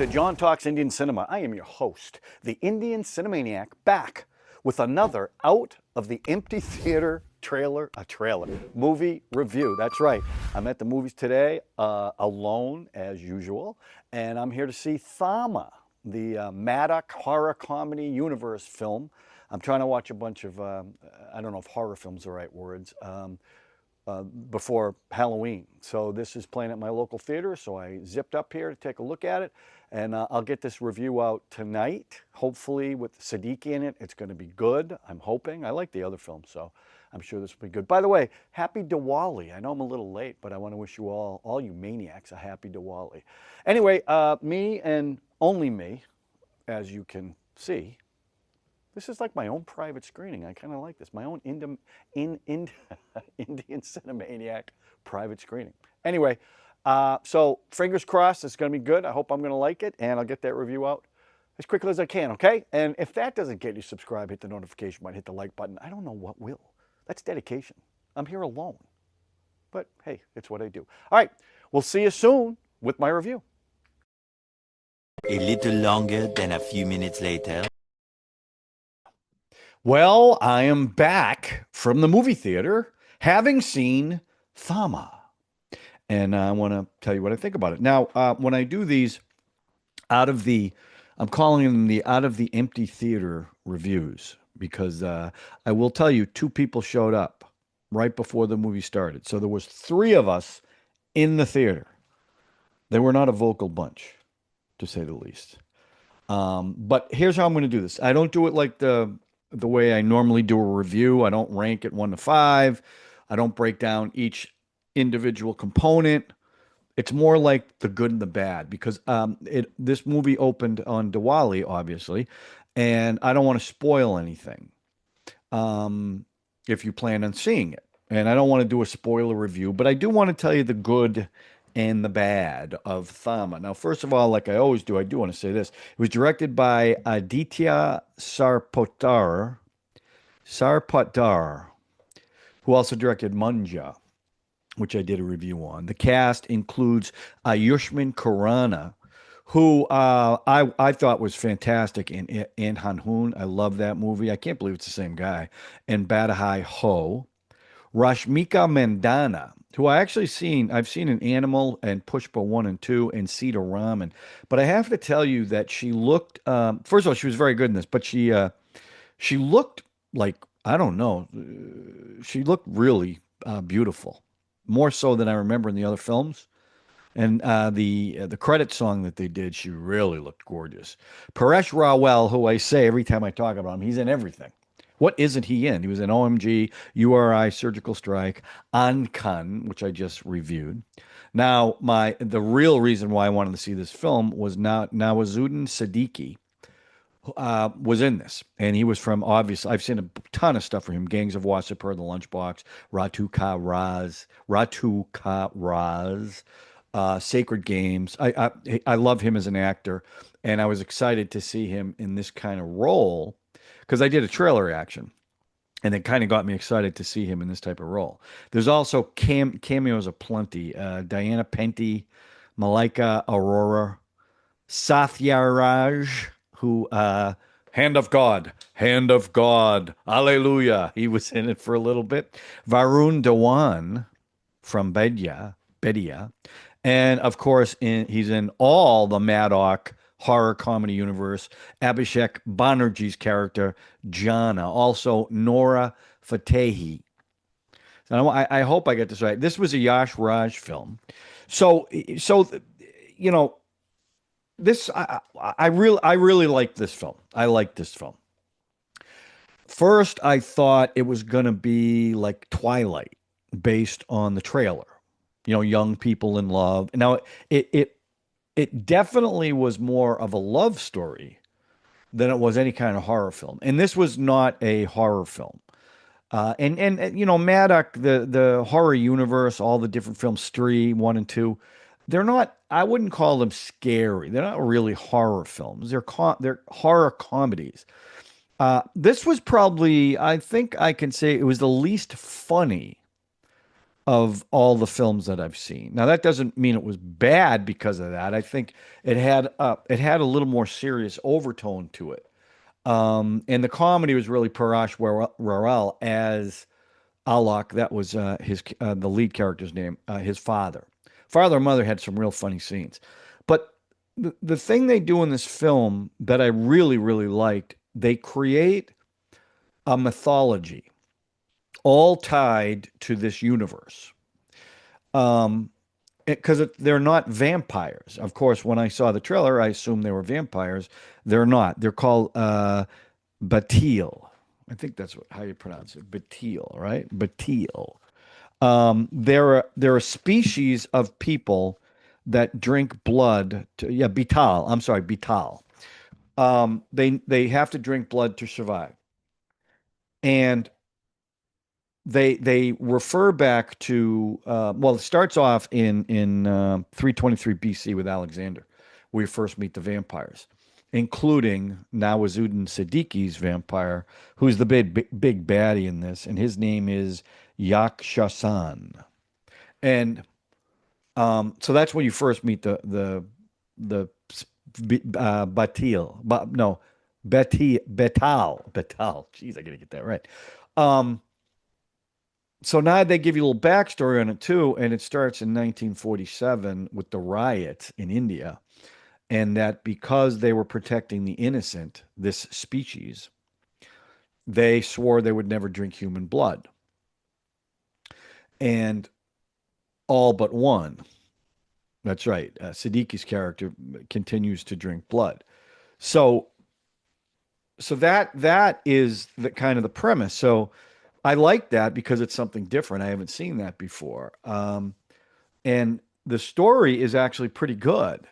to John Talks Indian Cinema. I am your host, the Indian Cinemaniac, back with another Out of the Empty Theater trailer movie review. That's right. I'm at the movies today alone as usual, and I'm here to see Thama, the Maddock horror comedy universe film. I'm trying to watch a bunch of, I don't know if horror films are the right words, before Halloween. So this is playing at my local theater, so I zipped up here to take a look at it, and I'll get this review out tonight, hopefully with Siddiqui in it. It's going to be good, I'm hoping. I like the other film, so I'm sure this will be good. By the way, happy Diwali. I know I'm a little late, but I want to wish you all you maniacs, a happy Diwali. Anyway, me and only me, as you can see, this is like my own private screening. I kind of like this. My own Indian Cinemaniac private screening. Anyway, so fingers crossed it's going to be good. I hope I'm going to like it, and I'll get that review out as quickly as I can, okay? And if that doesn't get you subscribed, hit the notification button, hit the like button. I don't know what will. That's dedication. I'm here alone. But hey, it's what I do. All right, we'll see you soon with my review. A little longer than a few minutes later. Well, I am back from the movie theater, having seen Thama. And I want to tell you what I think about it. Now, when I do these I'm calling them the out of the empty theater reviews, because I will tell you, two people showed up right before the movie started. So there was three of us in the theater. They were not a vocal bunch, to say the least. But here's how I'm going to do this. I don't do it like the way I normally do a review. I don't rank it 1 to 5. I don't break down each individual component. It's more like the good and the bad, because this movie opened on Diwali, obviously, and I don't want to spoil anything if you plan on seeing it. And I don't want to do a spoiler review, but I do want to tell you the good and the bad of Thama. Now, first of all, like I always do, I do want to say this. It was directed by Aditya Sarpottar, who also directed Munja, which I did a review on. The cast includes Ayushmann Khurrana, who I thought was fantastic in Andhadhun. I love that movie. I can't believe it's the same guy. And Badahai Ho. Rashmika Mandana, who I've seen in Animal and Pushpa 1 and 2 and Sita Raman. But I have to tell you that she looked, first of all, she was very good in this, but she looked like, I don't know, she looked really beautiful, more so than I remember in the other films. And the credit song that they did, she really looked gorgeous. Paresh Rawal, who I say every time I talk about him, he's in everything. What isn't he in? He was in OMG, URI, Surgical Strike, Ankan, which I just reviewed. Now, the real reason why I wanted to see this film was Nawazuddin Siddiqui was in this. And he was from, obviously, I've seen a ton of stuff for him. Gangs of Wasseypur, The Lunchbox, Ratu Ka Raz, Sacred Games. I love him as an actor, and I was excited to see him in this kind of role, because I did a trailer reaction, and it kind of got me excited to see him in this type of role. There's also cameos aplenty. Diana Penty, Malaika Aurora, Satyaraj, who, Hand of God, Hallelujah. He was in it for a little bit. Varun Dhawan from Bedia. And, of course, he's in all the Maddock horror comedy universe. Abhishek Banerjee's character, Jana. Also, Nora Fatehi. So I hope I get this right. This was a Yash Raj film. So you know, this I really like this film. I like this film. First, I thought it was going to be like Twilight, based on the trailer. Young people in love. Now, it definitely was more of a love story than it was any kind of horror film. And this was not a horror film. And Maddock, the horror universe, all the different films, Stree 1 and 2, they're not, I wouldn't call them scary. They're not really horror films. They're horror comedies. This was probably, I think I can say it was the least funny of all the films that I've seen. Now that doesn't mean it was bad because of that. I think it had a little more serious overtone to it. And the comedy was really Parash Raral as Alok. That was the lead character's name, his father. Father and mother had some real funny scenes. But the thing they do in this film that I really, really liked, they create a mythology all tied to this universe. Um, because they're not vampires. Of course, when I saw the trailer, I assumed they were vampires. They're not. They're called Batil. I think that's how you pronounce it. Batil, right? Batil. They're a species of people that drink blood. Yeah, Bital. I'm sorry, Bital. They have to drink blood to survive, and they refer back to well, it starts off in 323 BC with Alexander. We first meet the vampires, including Nawazuddin Siddiqui's vampire, who's the big baddie in this, and his name is Yakshasan. And so that's when you first meet the Batil, no, Betal. Jeez, I gotta get that right. Um, so now they give you a little backstory on it too, and it starts in 1947 with the riots in India, and that because they were protecting the innocent, this species, they swore they would never drink human blood. And all but one, that's right, Siddiqui's character continues to drink blood. So, so that is the kind of the premise. So I like that because it's something different. I haven't seen that before. And the story is actually pretty good.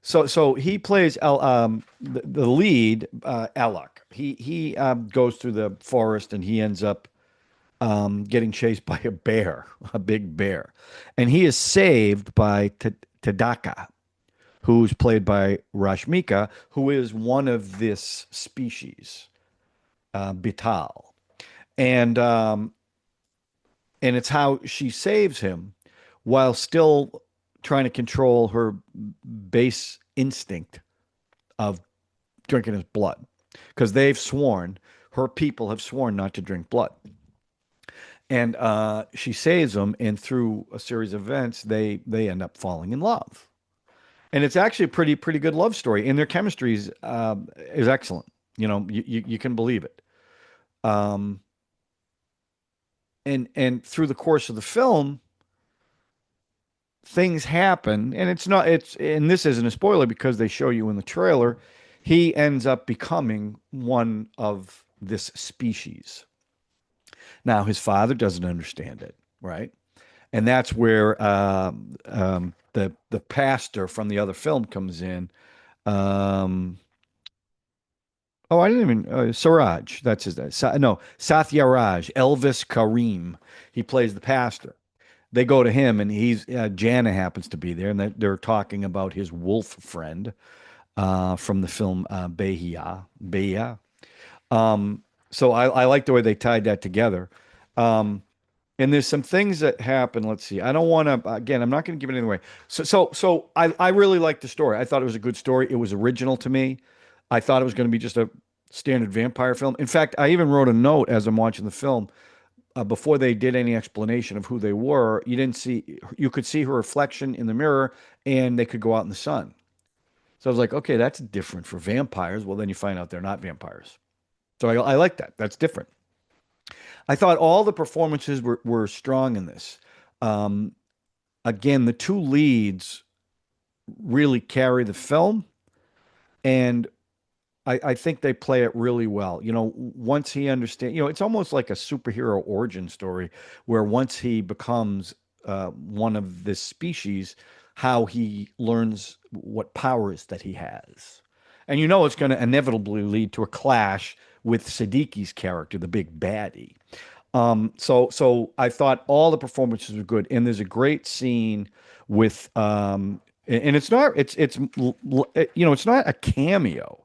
So he plays the lead, Alok. He goes through the forest and he ends up getting chased by a bear, a big bear, and he is saved by Tadaka, who's played by Rashmika, who is one of this species, Bital, and um, and it's how she saves him while still trying to control her base instinct of drinking his blood because her people have sworn not to drink blood. And she saves him, and through a series of events, they end up falling in love. And it's actually a pretty good love story, and their chemistry is excellent. You can believe it. Um, and through the course of the film, things happen, and and this isn't a spoiler because they show you in the trailer, he ends up becoming one of this species. Now his father doesn't understand it, right? And that's where the pastor from the other film comes in. Um, oh, I didn't even Siraj. That's his name. No, Satyaraj, Elvis Karim. He plays the pastor. They go to him, and Jana happens to be there, and they're talking about his wolf friend from the film Behia. Behia. So I like the way they tied that together. Um, and there's some things that happen. Let's see. I don't want to. Again, I'm not going to give anything away. So I really liked the story. I thought it was a good story. It was original to me. I thought it was going to be just a standard vampire film. In fact, I even wrote a note as I'm watching the film before they did any explanation of who they were. You could see her reflection in the mirror, and they could go out in the sun. So I was like, okay, that's different for vampires. Well, then you find out they're not vampires. So I like that. That's different. I thought all the performances were strong in this. Um, Again, the two leads really carry the film, and I think they play it really well. Once he understands, it's almost like a superhero origin story where once he becomes one of this species, how he learns what powers that he has. And it's going to inevitably lead to a clash with Siddiqui's character, the big baddie. So I thought all the performances were good, and there's a great scene with and it's not a cameo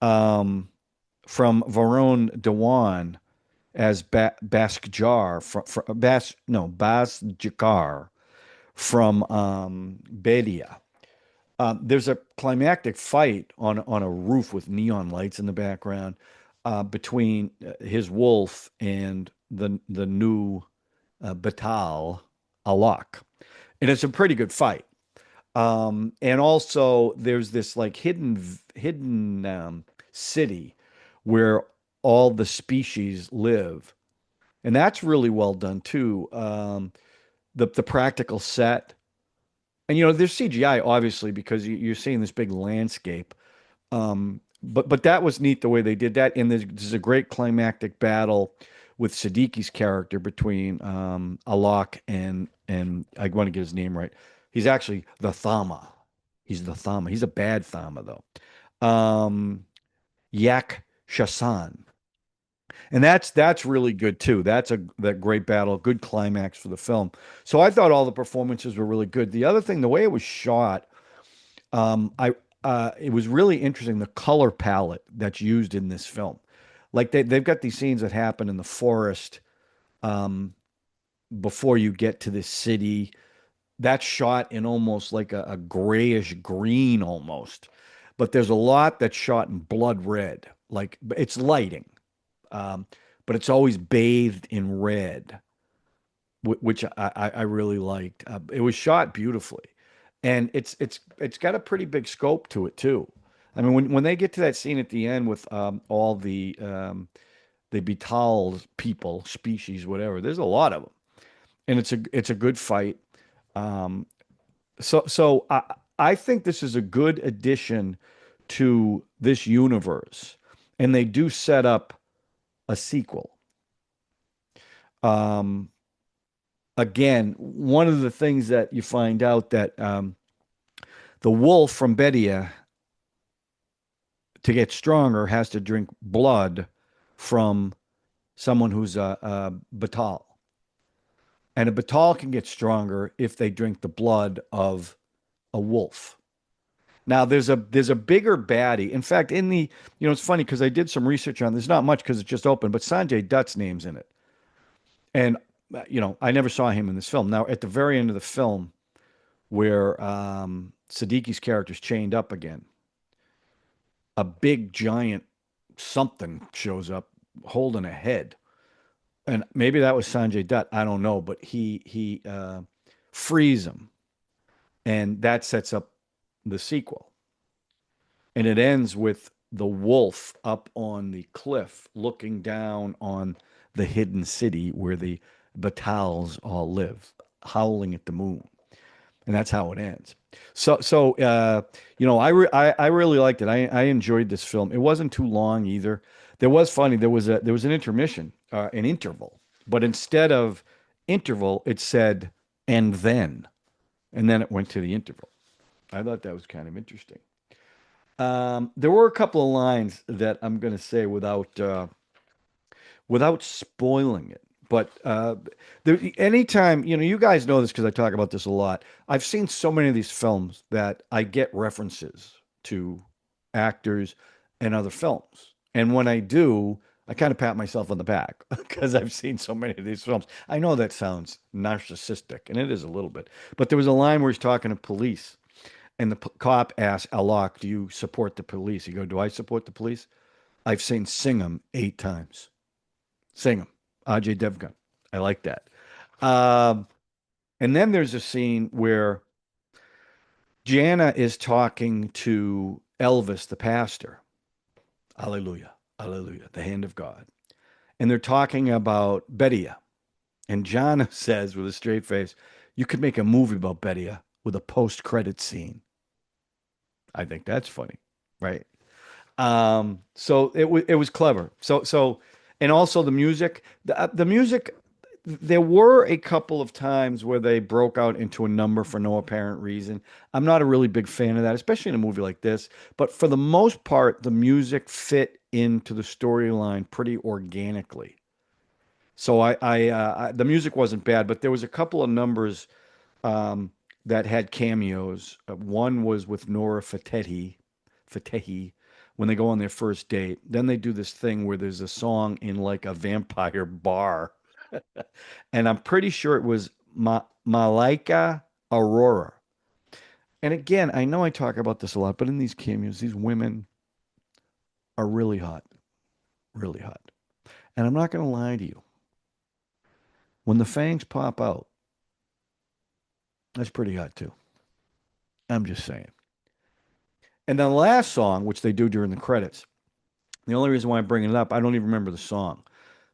um, from Varun Dhawan. as Baskjar from Basjakar from Bedia. There's a climactic fight on a roof with neon lights in the background between his wolf and the new Batal Alak, and it's a pretty good fight. And also there's this like hidden city where all the species live, and that's really well done too. The practical set, and there's CGI obviously because you're seeing this big landscape. But that was neat the way they did that. And there's a great climactic battle with Siddiqui's character between Alok and I want to get his name right. He's actually the Thama. He's the Thama. He's a bad Thama though. Yak Shasan. And that's really good too. That's that great battle, good climax for the film. So I thought all the performances were really good. The other thing, the way it was shot, I it was really interesting the color palette that's used in this film. Like they've got these scenes that happen in the forest um, before you get to this city. That's shot in almost like a grayish green almost, but there's a lot that's shot in blood red. Like it's lighting, um, but it's always bathed in red, which I really liked. It was shot beautifully, and it's got a pretty big scope to it too. I mean, when they get to that scene at the end with all the Betal people, species, whatever, there's a lot of them, and it's a good fight. Um, so I think this is a good addition to this universe, and they do set up a sequel. Um, Again, one of the things that you find out that the wolf from Bedia, to get stronger, has to drink blood from someone who's a Batal. And a Batal can get stronger if they drink the blood of a wolf. Now there's a bigger baddie. In fact, it's funny because I did some research on this. Not much because it's just open, but Sanjay Dutt's name's in it. And I never saw him in this film. Now at the very end of the film, where Siddiqui's character's chained up again, a big giant something shows up holding a head, and maybe that was Sanjay Dutt. I don't know, but he frees him, and that sets up the sequel. And it ends with the wolf up on the cliff looking down on the hidden city where the Batals all live, howling at the moon. And that's how it ends. I really liked it. I enjoyed this film. It wasn't too long either. There was funny. There was an intermission, an interval, but instead of interval, it said and then it went to the interval. I thought that was kind of interesting. There were a couple of lines that I'm going to say without spoiling it. But anytime, you guys know this because I talk about this a lot. I've seen so many of these films that I get references to actors and other films. And when I do, I kind of pat myself on the back because I've seen so many of these films. I know that sounds narcissistic, and it is a little bit. But there was a line where he's talking to police, and the cop asks Alok, "Do you support the police?" He goes, "Do I support the police? I've seen Singham 8 times. Singham, Ajay Devgan. I like that." Um, and then there's a scene where Jana is talking to Elvis, the pastor. Hallelujah, hallelujah, the hand of God. And they're talking about Bedia. And Jana says with a straight face, "You could make a movie about Bedia with a post-credit scene." I think that's funny, right? So it was clever. And also the music, the music. There were a couple of times where they broke out into a number for no apparent reason. I'm not a really big fan of that, especially in a movie like this. But for the most part, the music fit into the storyline pretty organically. So the music wasn't bad, but there was a couple of numbers um, that had cameos. One was with Nora Fatehi, when they go on their first date. Then they do this thing where there's a song in like a vampire bar, and I'm pretty sure it was Malaika Aurora. And again, I know I talk about this a lot, but in these cameos, these women are really hot, really hot. And I'm not going to lie to you. When the fangs pop out, that's pretty hot too. I'm just saying. And then the last song, which they do during the credits, the only reason why I'm bringing it up, I don't even remember the song,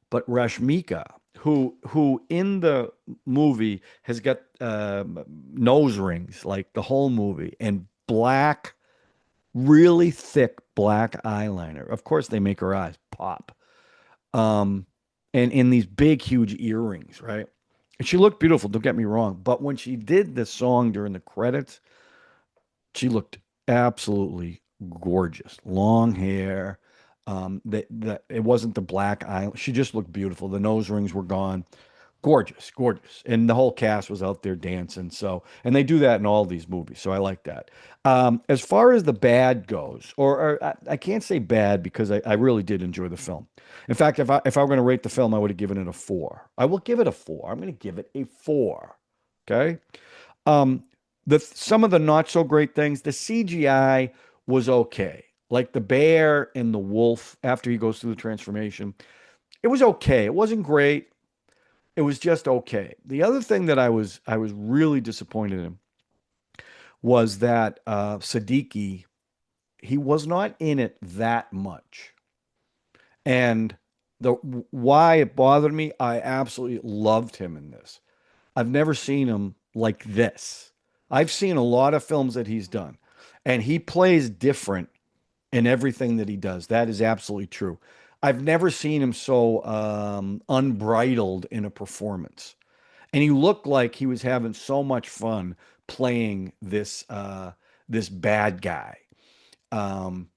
but Rashmika, who in the movie has got nose rings like the whole movie and black, really thick black eyeliner. Of course, they make her eyes pop. Um, and in these big, huge earrings, right? And she looked beautiful, don't get me wrong. But when she did the song during the credits, she looked absolutely gorgeous. Long hair. That it wasn't the black eye. She just looked beautiful. The nose rings were gone. Gorgeous, gorgeous. And the whole cast was out there dancing. So, and they do that in all these movies. So I like that. As far as the bad goes, I can't say bad because I really did enjoy the film. In fact, if I were going to rate the film, I would have given it a 4. I will give it a 4. I'm going to give it a 4. Okay. Um, some of the not so great things, the CGI was okay. Like the bear and the wolf after he goes through the transformation, it was okay. It wasn't great. It was just okay. The other thing that I was really disappointed in was that Siddiqui, he was not in it that much. And the why it bothered me, I absolutely loved him in this. I've never seen him like this. I've seen a lot of films that he's done, and he plays different in everything that he does. That is absolutely true. I've never seen him so unbridled in a performance. And he looked like he was having so much fun playing this bad guy. Um,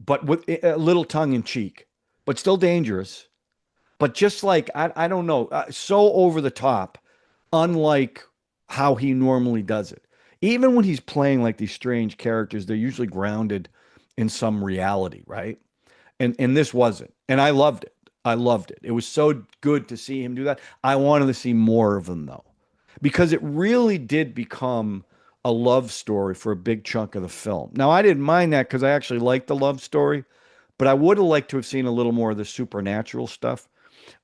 but with a little tongue in cheek, but still dangerous. But just like I don't know, so over the top, unlike how he normally does it. Even when he's playing like these strange characters, they're usually grounded in some reality, right? And this wasn't. And I loved it. I loved it. It was so good to see him do that. I wanted to see more of him though, because it really did become a love story for a big chunk of the film. Now, I didn't mind that because I actually liked the love story, but I would have liked to have seen a little more of the supernatural stuff.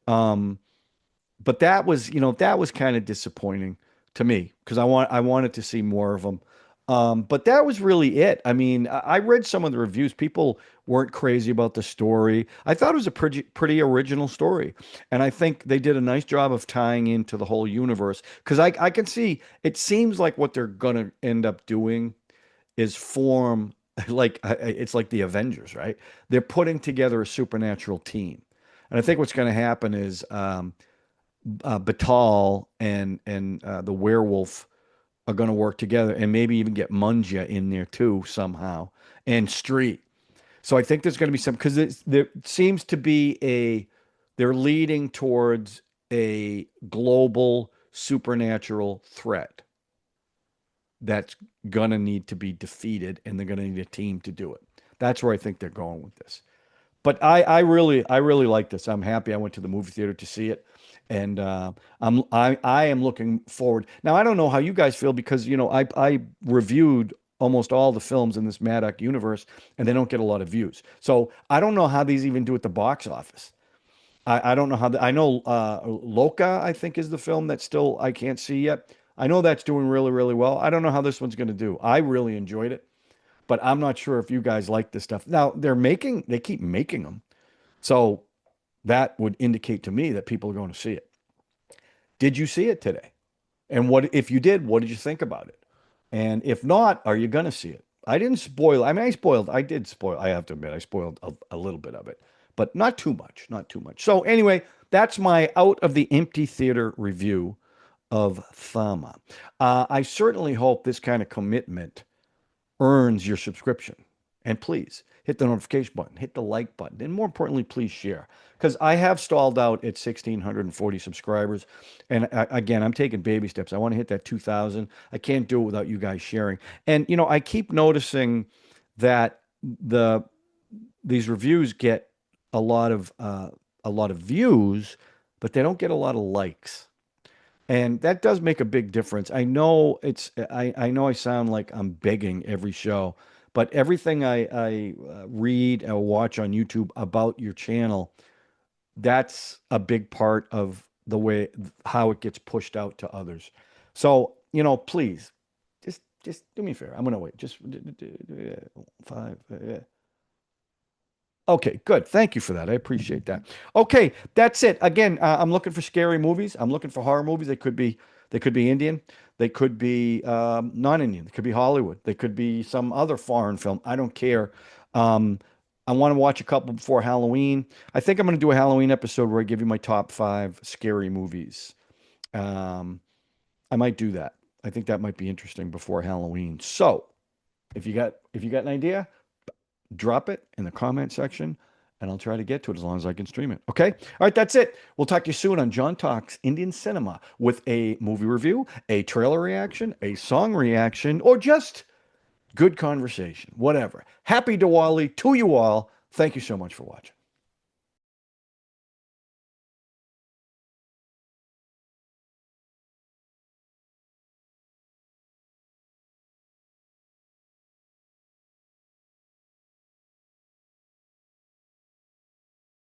Um, but that was kind of disappointing to me because I wanted to see more of them. But that was really it. I mean, I read some of the reviews. People weren't crazy about the story. I thought it was a pretty original story, and I think they did a nice job of tying into the whole universe. Because I can see it seems like what they're gonna end up doing is form like it's like the Avengers, right? They're putting together a supernatural team, and I think what's going to happen is Batal and the werewolf are going to work together and maybe even get Munja in there too somehow and Street. So I think there's going to be some because there seems to be they're leading towards a global supernatural threat that's going to need to be defeated and they're going to need a team to do it. That's where I think they're going with this. But I really like this. I'm happy I went to the movie theater to see it, and I am looking forward. Now I don't know how you guys feel because I reviewed almost all the films in this Maddock universe, and they don't get a lot of views. So I don't know how these even do at the box office. I don't know how I know Loca I think is the film that still I can't see yet. I know that's doing really really well. I don't know how this one's going to do. I really enjoyed it, but I'm not sure if you guys like this stuff. Now they keep making them. So that would indicate to me that people are going to see it. Did you see it today? And what if you did, what did you think about it? And if not, are you going to see it? I didn't spoil. I mean, I did spoil. I have to admit, I spoiled a little bit of it, but not too much, not too much. So anyway, that's my out of the empty theater review of Thama. I certainly hope this kind of commitment earns your subscription. And please hit the notification button, hit the like button, and more importantly, please share. Because I have stalled out at 1,640 subscribers. And again, I'm taking baby steps. I want to hit that 2,000. I can't do it without you guys sharing. And, I keep noticing that the these reviews get a lot of views, but they don't get a lot of likes. And that does make a big difference. I know I sound like I'm begging every show, but everything I read or watch on YouTube about your channel, that's a big part of the way how it gets pushed out to others. So, please just do me a favor. I'm gonna wait. Just five. Okay, good. Thank you for that. I appreciate that. Okay, that's it. Again, I'm looking for scary movies. I'm looking for horror movies. They could be Indian. They could be non-Indian. They could be Hollywood. They could be some other foreign film. I don't care. Um, I want to watch a couple before Halloween. I think I'm going to do a Halloween episode where I give you my top five scary movies. Um, I might do that. I think that might be interesting before Halloween. So, if you got an idea, drop it in the comment section and I'll try to get to it as long as I can stream it. Okay. All right. That's it. We'll talk to you soon on John Talks Indian Cinema with a movie review, a trailer reaction, a song reaction, or just good conversation, whatever. Happy Diwali to you all. Thank you so much for watching.